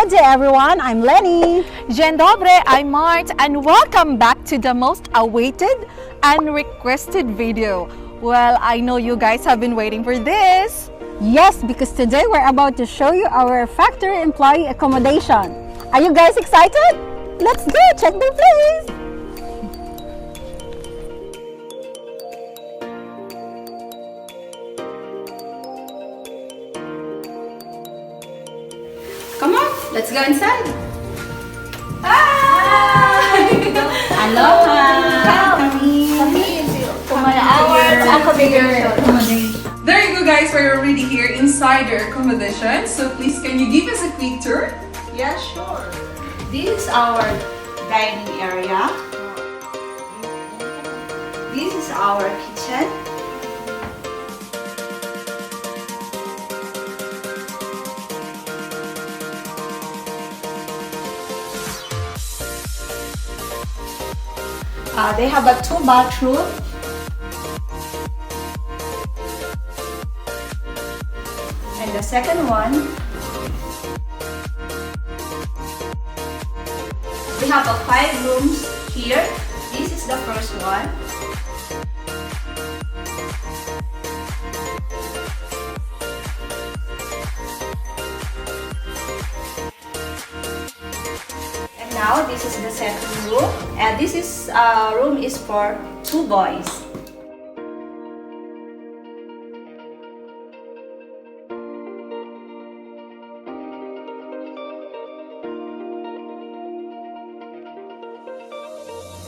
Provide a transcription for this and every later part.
Good day everyone, I'm Lenny. Dzień dobry, I'm Mart, and welcome back to the most awaited and requested video. Well, I know you guys have been waiting for this. Yes, because today we're about to show you our factory employee accommodation. Are you guys excited? Let's go check the place! Come on, let's go inside. Hi! Aloha! There you go guys, we're already here inside your accommodation. So please can you give us a quick tour? Yeah, sure. This is our dining area. This is our kitchen. They have a 2-bathroom. And the second one, we have 5 rooms here. This is the first one. And now this is the second room. And this is room is for 2 boys.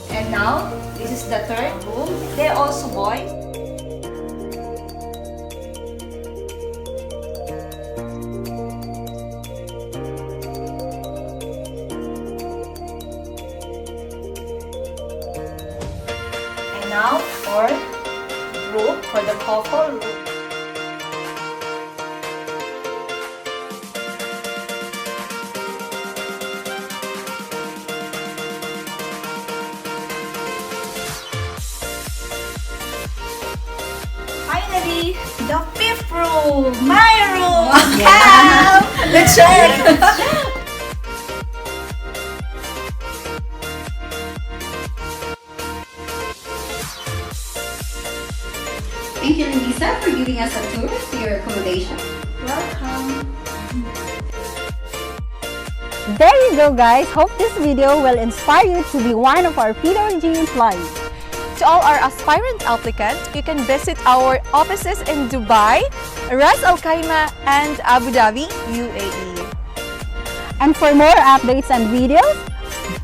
And now, this is the third room. They're also boys. And now, fourth room for the couple room. Finally, the 5th room, my room. Yeah. Let's check. Thank you, Lisa, for giving us a tour to your accommodation. Welcome. There you go guys, hope this video will inspire you to be one of our PWG employees. To all our aspirant applicants, you can visit our offices in Dubai, Ras Al Khaimah, and Abu Dhabi, UAE. And for more updates and videos,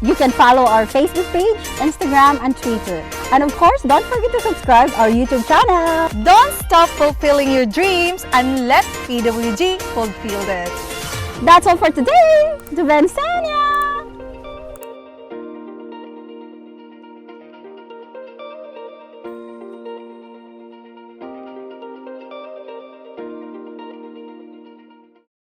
you can follow our Facebook page, Instagram, and Twitter. And of course, don't forget to subscribe our YouTube channel. Don't stop fulfilling your dreams and let PWG fulfill it. That's all for today. To Bensania!